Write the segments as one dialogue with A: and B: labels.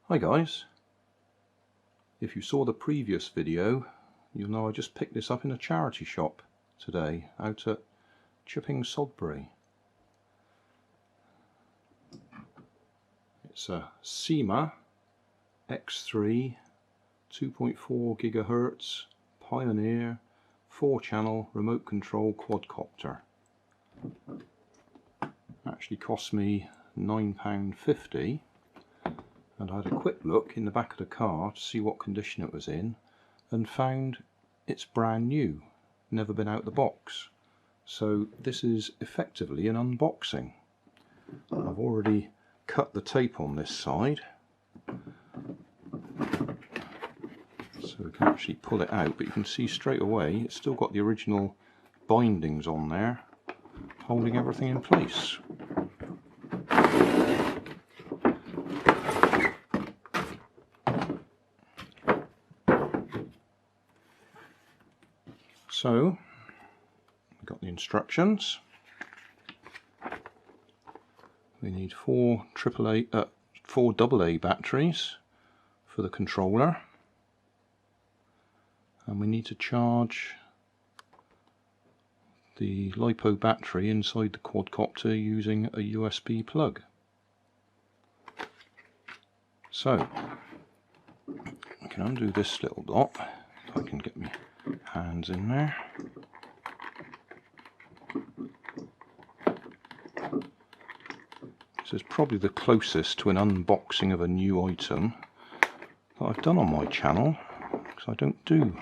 A: Hi guys, if you saw the previous video you'll know I just picked this up in a charity shop today out at Chipping Sodbury. It's a Syma X3 2.4 GHz Pioneer 4-channel remote control quadcopter. Actually cost me £9.50. And I had a quick look in the back of the car to see what condition it was in and found it's brand new, never been out the box. So this is effectively an unboxing. I've already cut the tape on this side so we can actually pull it out, but you can see straight away it's still got the original bindings on there holding everything in place. So, we've got the instructions. We need four AA batteries for the controller, and we need to charge the LiPo battery inside the quadcopter using a USB plug. So, I can undo this little dot if I can get my hands in there. This is probably the closest to an unboxing of a new item that I've done on my channel, because I don't do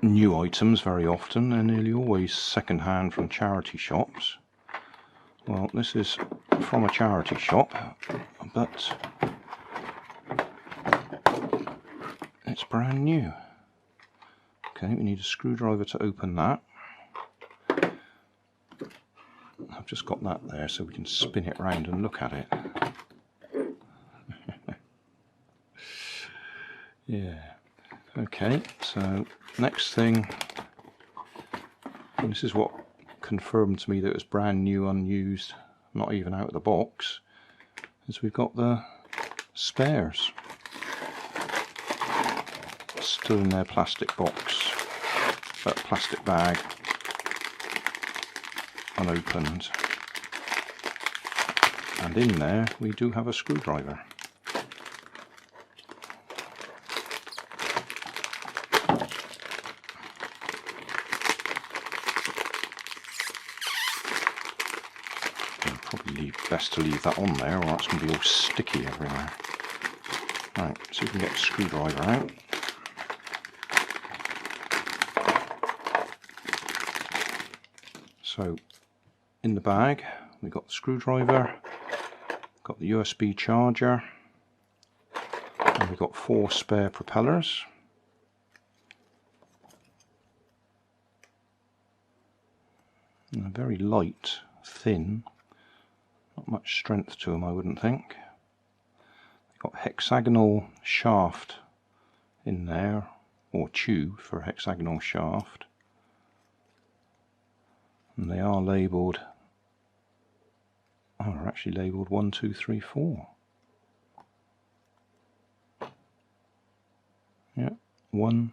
A: new items very often. They're nearly always second hand from charity shops. Well, this is from a charity shop, but it's brand new. Okay, we need a screwdriver to open that. I've just got that there so we can spin it round and look at it. Yeah. Okay, so next thing, and this is what confirmed to me that it was brand new, unused, not even out of the box, is we've got the spares still in their plastic box, plastic bag, unopened, and in there we do have a screwdriver. Probably best to leave that on there, or that's going to be all sticky everywhere. Right, so we can get the screwdriver out. So in the bag we've got the screwdriver, got the USB charger, and we've got 4 spare propellers. And they're very light, thin, not much strength to them I wouldn't think. They've got hexagonal shaft in there, or tube for a hexagonal shaft. And they are labelled, oh, they're actually labelled 1, 2, 3, 4. Yeah, 1,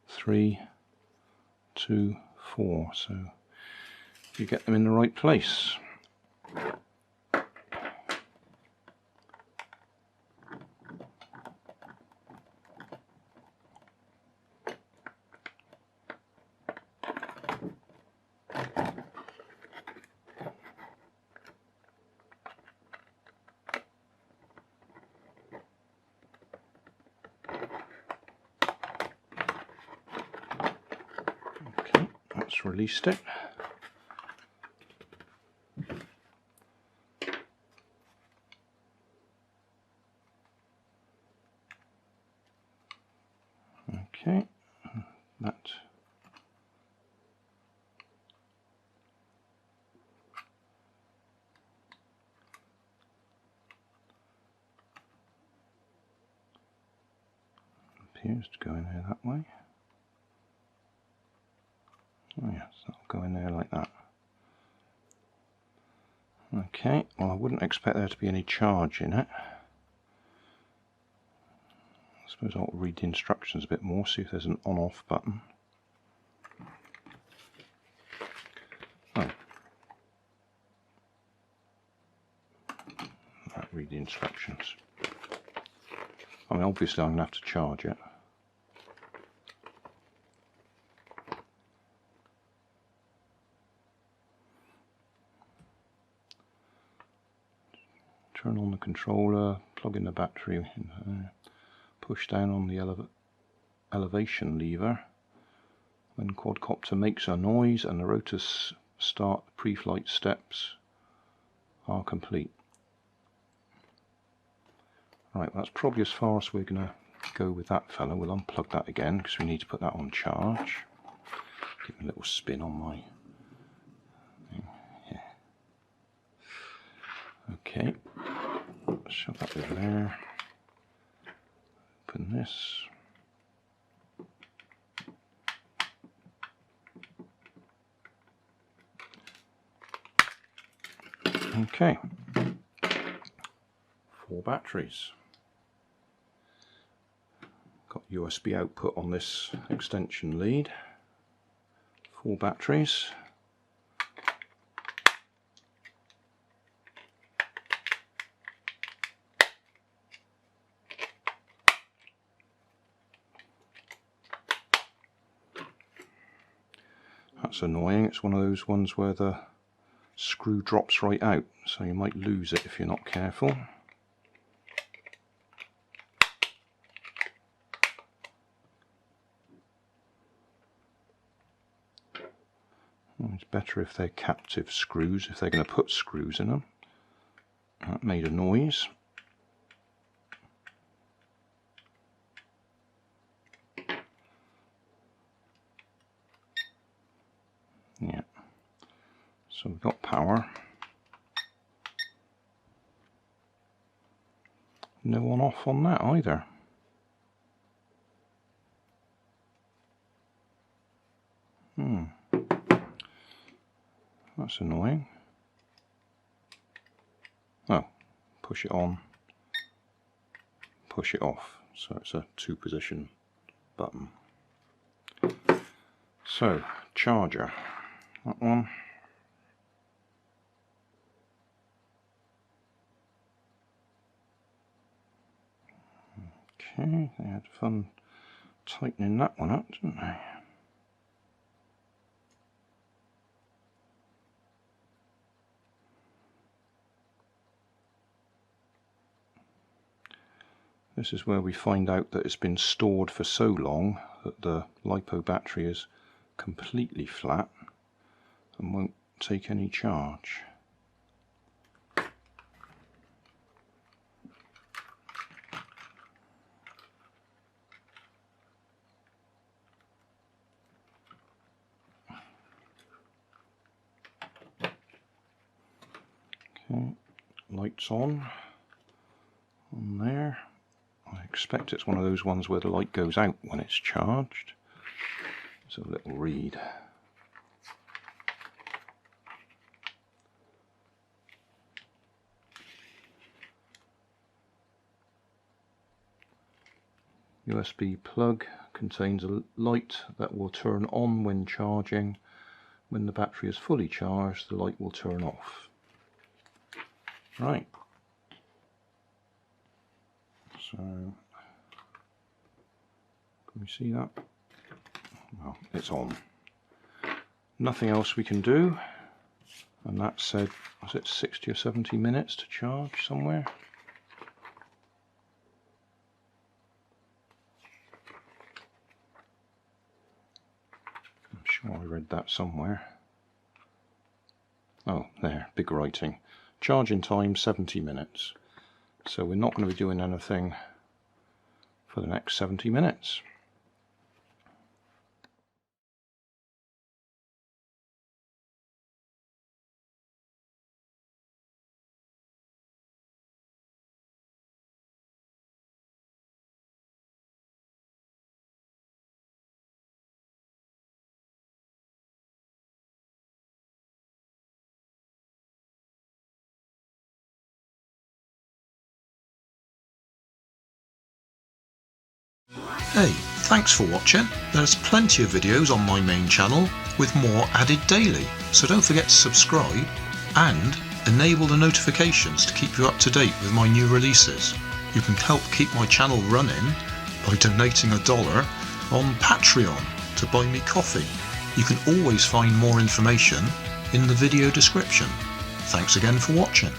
A: 3, 2, 4. So you get them in the right place. Released it. Okay, that appears to go in there that way. Oh yes, that'll go in there like that. Okay, well I wouldn't expect there to be any charge in it. I suppose I'll read the instructions a bit more, see if there's an on-off button. Oh. Right, read the instructions. I mean, obviously I'm going to have to charge it. Turn on the controller, plug in the battery, push down on the elevation lever when quadcopter makes a noise and the rotor start pre-flight steps are complete. Right, that's probably as far as we're going to go with that fella. We'll unplug that again because we need to put that on charge. Give it a little spin on my thing. Yeah. Okay, shove that in there. Open this. Okay, 4 batteries. Got USB output on this extension lead. 4 batteries. That's annoying. It's one of those ones where the screw drops right out, so you might lose it if you're not careful. It's better if they're captive screws, if they're going to put screws in them. That made a noise. Yeah. So we've got power. No on off on that either. That's annoying. Oh, push it on, push it off. So it's a 2-position button. So, charger. That one. Okay, they had fun tightening that one up, didn't they? This is where we find out that it's been stored for so long that the LiPo battery is completely flat and won't take any charge. Okay, lights on there. I expect it's one of those ones where the light goes out when it's charged. So a little read. USB plug contains a light that will turn on when charging. When the battery is fully charged, the light will turn off. Right. So, can we see that? Well, it's on. Nothing else we can do. And that said, was it 60 or 70 minutes to charge somewhere? I'm sure I read that somewhere. Oh, there, big writing. Charging time 70 minutes. So we're not going to be doing anything for the next 70 minutes. Hey, thanks for watching. There's plenty of videos on my main channel with more added daily, so don't forget to subscribe and enable the notifications to keep you up to date with my new releases. You can help keep my channel running by donating $1 on Patreon to buy me coffee. You can always find more information in the video description. Thanks again for watching.